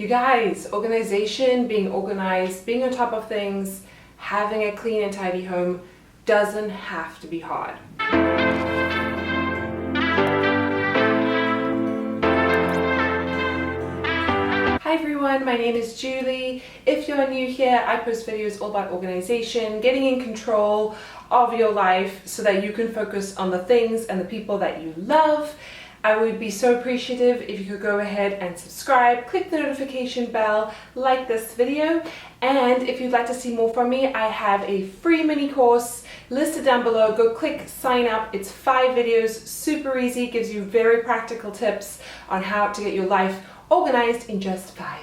You guys, organization, being organized, being on top of things, having a clean and tidy home doesn't have to be hard. Hi everyone, my name is Julie. If you're new here, I post videos all about organization, getting in control of your life so that you can focus on the things and the people that you love. I would be so appreciative if you could go ahead and subscribe, click the notification bell, like this video, and if you'd like to see more from me, I have a free mini course listed down below. Go click sign up. It's 5 videos, super easy, gives you very practical tips on how to get your life organized in just 5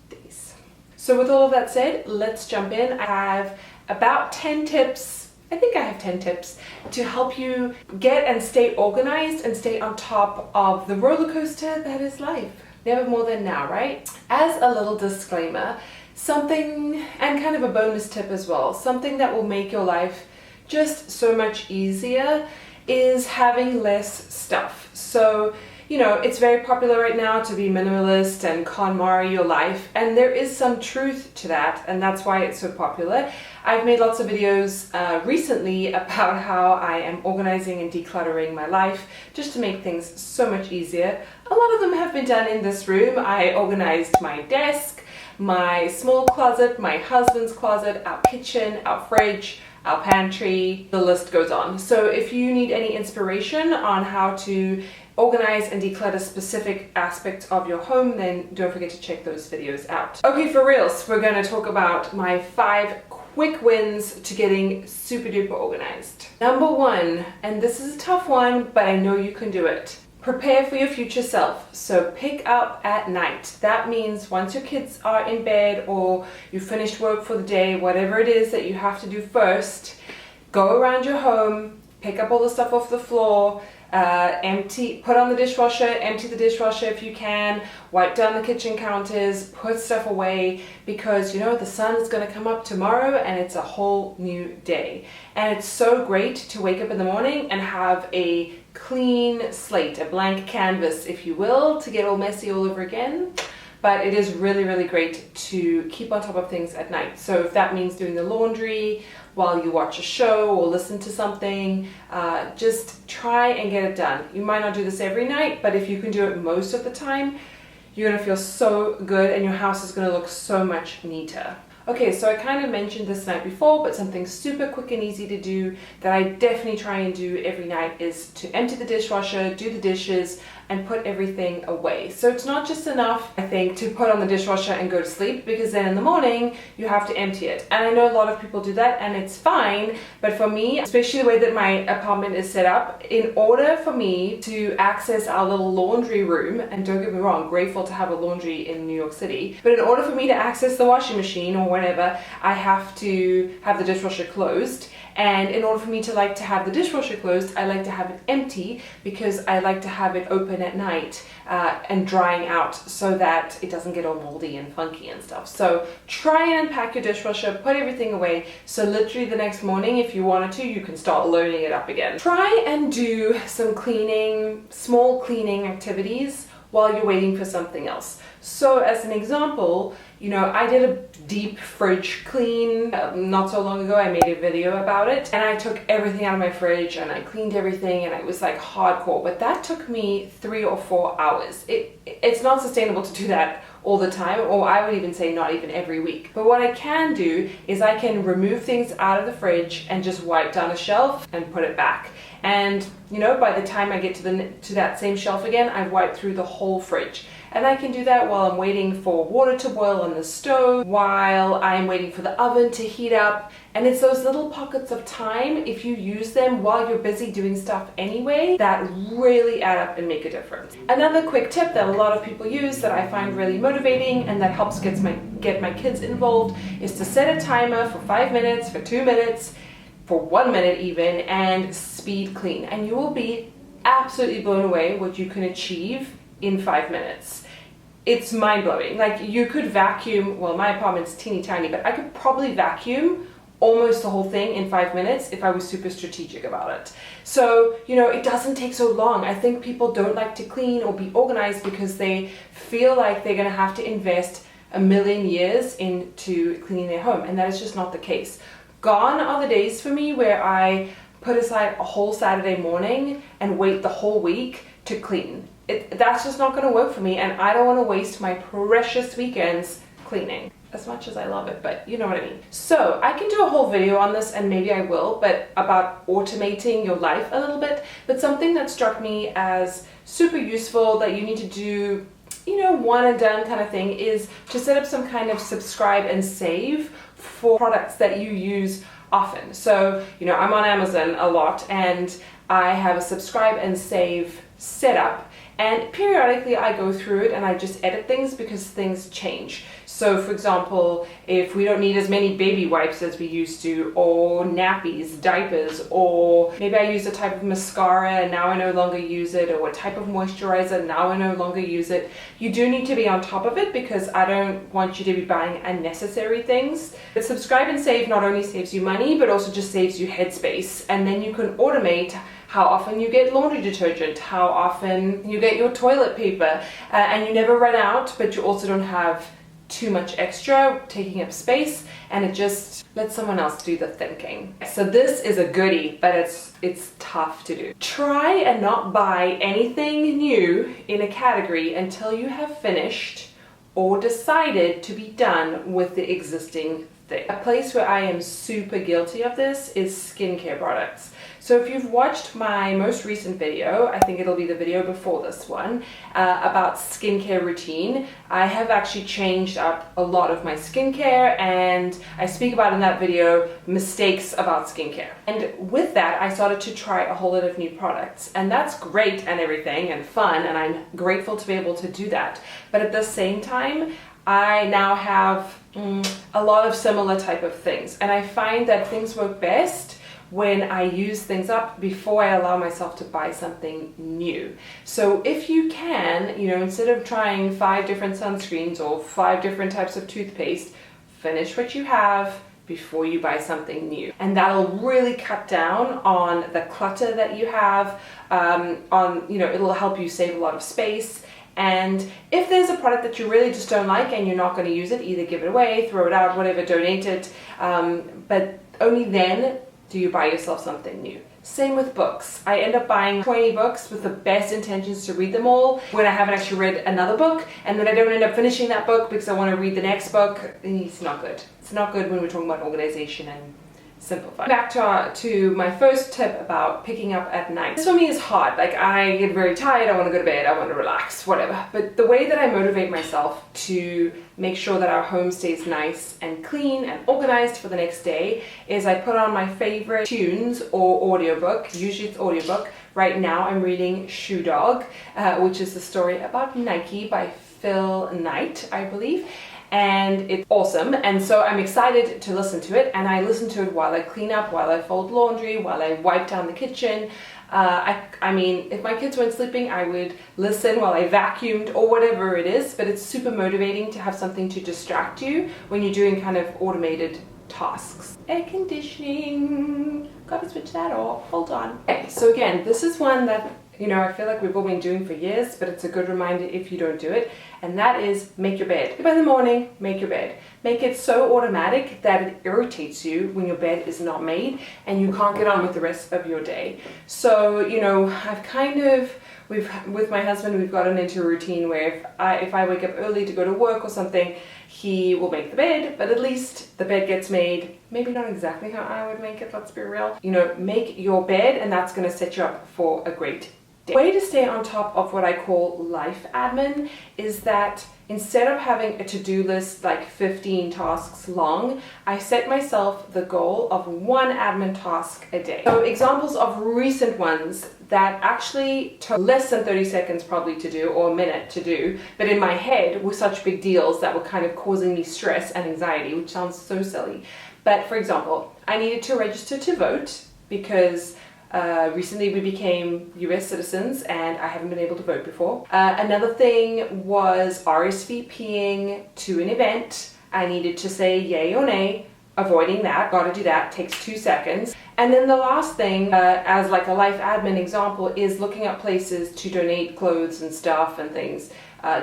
days. So with all of that said, let's jump in. I have about 10 tips. I think I have 10 tips to help you get and stay organized and stay on top of the roller coaster that is life. Never more than now, right? As a little disclaimer, something, and kind of a bonus tip as well, something that will make your life just so much easier is having less stuff. So, you know, it's very popular right now to be minimalist and KonMari your life, and there is some truth to that, and that's why it's so popular. I've made lots of videos recently about how I am organizing and decluttering my life just to make things so much easier. A lot of them have been done in this room. I organized my desk, my small closet, my husband's closet, our kitchen, our fridge, our pantry, the list goes on. So if you need any inspiration on how to organize and declutter specific aspects of your home, then don't forget to check those videos out. Okay, for reals, we're going to talk about my 5 quick wins to getting super duper organized. Number 1, and this is a tough one, but I know you can do it. Prepare for your future self. So pick up at night. That means once your kids are in bed or you finished work for the day, whatever it is that you have to do first, go around your home, pick up all the stuff off the floor, put on the dishwasher, empty the dishwasher if you can, wipe down the kitchen counters, put stuff away, because you know the sun is going to come up tomorrow and it's a whole new day. And it's so great to wake up in the morning and have a clean slate, a blank canvas, if you will, to get all messy all over again. But it is really, really great to keep on top of things at night. So if that means doing the laundry while you watch a show or listen to something, just try and get it done. You might not do this every night, but if you can do it most of the time, you're gonna feel so good and your house is gonna look so much neater. Okay, so I kind of mentioned this night before, but something super quick and easy to do that I definitely try and do every night is to empty the dishwasher, do the dishes, and put everything away. So it's not just enough, I think, to put on the dishwasher and go to sleep, because then in the morning you have to empty it. And I know a lot of people do that and it's fine, but for me, especially the way that my apartment is set up, in order for me to access our little laundry room, and don't get me wrong, grateful to have a laundry in New York City, but in order for me to access the washing machine or whatever, I have to have the dishwasher closed. And in order for me to have the dishwasher closed, I like to have it empty, because I like to have it open at night and drying out so that it doesn't get all moldy and funky and stuff. So try and unpack your dishwasher, put everything away, so literally the next morning, if you wanted to, you can start loading it up again. Try and do some cleaning, small cleaning activities while you're waiting for something else. So as an example, you know, I did a deep fridge clean not so long ago. I made a video about it, and I took everything out of my fridge and I cleaned everything, and it was like hardcore, but that took me 3 or 4 hours. It's not sustainable to do that all the time, or I would even say not even every week. But what I can do is I can remove things out of the fridge and just wipe down a shelf and put it back. And you know, by the time I get to that same shelf again, I've wiped through the whole fridge. And I can do that while I'm waiting for water to boil on the stove, while I'm waiting for the oven to heat up. And it's those little pockets of time, if you use them while you're busy doing stuff anyway, that really add up and make a difference. Another quick tip that a lot of people use that I find really motivating and that helps get my kids involved is to set a timer for 5 minutes, for 2 minutes, for 1 minute even, and speed clean. And you will be absolutely blown away what you can achieve in 5 minutes. It's mind-blowing. Like, you could vacuum, well, my apartment's teeny tiny, but I could probably vacuum almost the whole thing in 5 minutes if I was super strategic about it. So, you know, it doesn't take so long. I think people don't like to clean or be organized because they feel like they're going to have to invest a million years into cleaning their home, and that is just not the case. Gone are the days for me where I put aside a whole Saturday morning and wait the whole week to clean. That's just not going to work for me, and I don't want to waste my precious weekends cleaning. As much as I love it, but you know what I mean. So I can do a whole video on this, and maybe I will, but about automating your life a little bit. But something that struck me as super useful that you need to do, you know, one and done kind of thing, is to set up some kind of subscribe and save for products that you use often. So, you know, I'm on Amazon a lot, and I have a subscribe and save setup, and periodically I go through it and I just edit things because things change. So for example, if we don't need as many baby wipes as we used to, or nappies, diapers, or maybe I use a type of mascara and now I no longer use it, or a type of moisturizer, now I no longer use it. You do need to be on top of it because I don't want you to be buying unnecessary things. But subscribe and save not only saves you money, but also just saves you headspace. And then you can automate how often you get laundry detergent, how often you get your toilet paper, and you never run out, but you also don't have too much extra taking up space, and it just lets someone else do the thinking. So this is a goodie, but it's tough to do. Try and not buy anything new in a category until you have finished or decided to be done with the existing thing. A place where I am super guilty of this is skincare products. So if you've watched my most recent video, I think it'll be the video before this one, about skincare routine, I have actually changed up a lot of my skincare, and I speak about in that video mistakes about skincare. And with that, I started to try a whole lot of new products, and that's great and everything and fun, and I'm grateful to be able to do that. But at the same time, I now have a lot of similar type of things, and I find that things work best when I use things up before I allow myself to buy something new. So if you can, you know, instead of trying 5 different sunscreens or 5 different types of toothpaste, finish what you have before you buy something new. And that'll really cut down on the clutter that you have, you know, it'll help you save a lot of space. And if there's a product that you really just don't like and you're not going to use it, either give it away, throw it out, whatever, donate it, but only then do you buy yourself something new. Same with books. I end up buying 20 books with the best intentions to read them all when I haven't actually read another book, and then I don't end up finishing that book because I want to read the next book. It's not good. It's not good when we're talking about organization and simplify. Back to my first tip about picking up at night. This for me is hard. Like, I get very tired, I want to go to bed, I want to relax, whatever. But the way that I motivate myself to make sure that our home stays nice and clean and organized for the next day is I put on my favorite tunes or audiobook. Usually it's audiobook. Right now I'm reading Shoe Dog, which is the story about Nike by Phil Knight, I believe. And it's awesome, and so I'm excited to listen to it, and I listen to it while I clean up, while I fold laundry, while I wipe down the kitchen. I mean, if my kids weren't sleeping, I would listen while I vacuumed or whatever it is, but it's super motivating to have something to distract you when you're doing kind of automated tasks. Air conditioning, gotta switch that off, hold on. Okay, so again, this is one that, you know, I feel like we've all been doing for years, but it's a good reminder if you don't do it, and that is make your bed. By the morning, make your bed. Make it so automatic that it irritates you when your bed is not made and you can't get on with the rest of your day. So, you know, with my husband, we've gotten into a routine where if I wake up early to go to work or something, he will make the bed, but at least the bed gets made. Maybe not exactly how I would make it, let's be real. You know, make your bed, and that's gonna set you up for a great day. The way to stay on top of what I call life admin is that instead of having a to-do list like 15 tasks long, I set myself the goal of 1 admin task a day. So examples of recent ones that actually took less than 30 seconds probably to do, or a minute to do, but in my head were such big deals that were kind of causing me stress and anxiety, which sounds so silly. But for example, I needed to register to vote because recently we became US citizens and I haven't been able to vote before. Another thing was RSVPing to an event. I needed to say yay or nay. avoiding that, gotta do that, takes 2 seconds. And then the last thing, as like a life admin example, is looking up places to donate clothes and stuff and things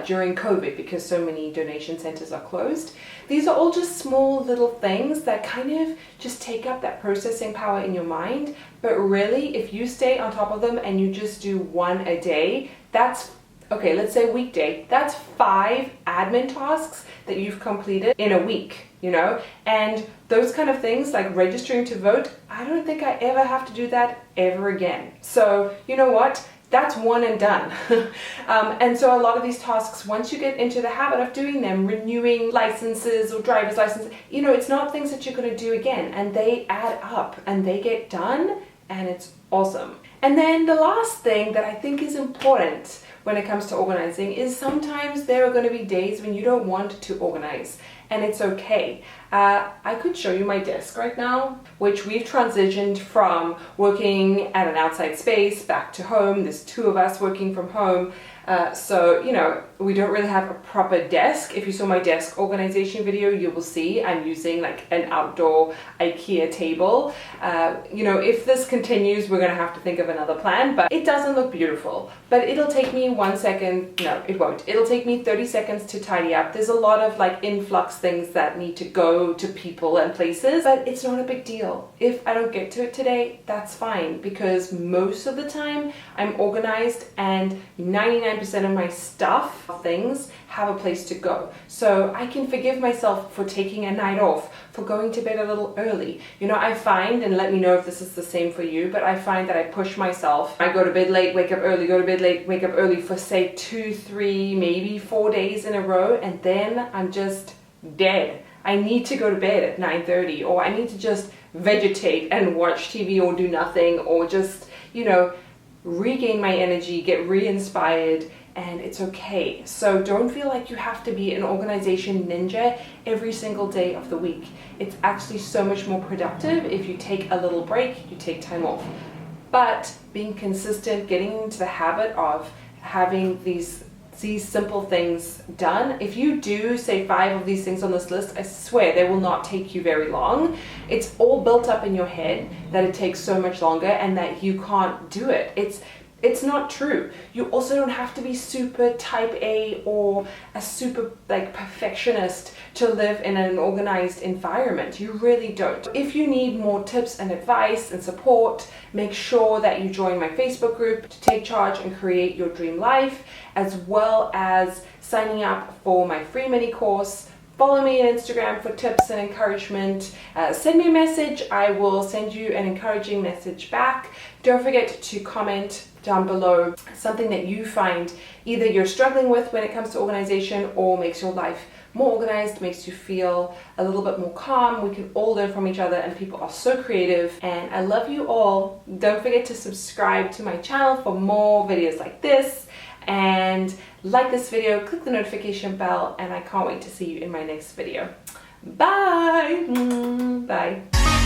during COVID, because so many donation centers are closed. These are all just small little things that kind of just take up that processing power in your mind. But really, if you stay on top of them and you just do one a day, that's, okay, let's say weekday, that's 5 admin tasks that you've completed in a week, you know? And those kind of things like registering to vote, I don't think I ever have to do that ever again. So you know what? That's one and done. And so a lot of these tasks, once you get into the habit of doing them, renewing licenses or driver's license, you know, it's not things that you're going to do again, and they add up and they get done, and it's awesome. And then the last thing that I think is important when it comes to organizing is sometimes there are going to be days when you don't want to organize, and it's okay. I could show you my desk right now, which we've transitioned from working at an outside space back to home. There's 2 of us working from home. So, you know, we don't really have a proper desk. If you saw my desk organization video, you will see I'm using like an outdoor IKEA table. You know, if this continues, we're gonna have to think of another plan, but it doesn't look beautiful. But it'll take me 1 second, no, it won't. It'll take me 30 seconds to tidy up. There's a lot of like influx things that need to go to people and places, but it's not a big deal. If I don't get to it today, that's fine, because most of the time I'm organized and 99% of my stuff, things, have a place to go. So I can forgive myself for taking a night off, for going to bed a little early. You know, I find, and let me know if this is the same for you, but I find that I push myself. I go to bed late, wake up early, go to bed late, wake up early for say 2, 3, maybe 4 days in a row, and then I'm just dead. I need to go to bed at 9:30, or I need to just vegetate and watch TV or do nothing, or just, you know, regain my energy, get re-inspired, and it's okay. So don't feel like you have to be an organization ninja every single day of the week. It's actually so much more productive if you take a little break, you take time off. But being consistent, getting into the habit of having these simple things done. If you do say 5 of these things on this list, I swear they will not take you very long. It's all built up in your head that it takes so much longer and that you can't do it. It's not true. You also don't have to be super type A or a super like perfectionist to live in an organized environment. You really don't. If you need more tips and advice and support, make sure that you join my Facebook group to take charge and create your dream life, as well as signing up for my free mini course. Follow me on Instagram for tips and encouragement. Send me a message. I will send you an encouraging message back. Don't forget to comment down below something that you find either you're struggling with when it comes to organization, or makes your life more organized, makes you feel a little bit more calm. We can all learn from each other, and people are so creative, and I love you all. Don't forget to subscribe to my channel for more videos like this, and like this video, click the notification bell, and I can't wait to see you in my next video. Bye! Bye!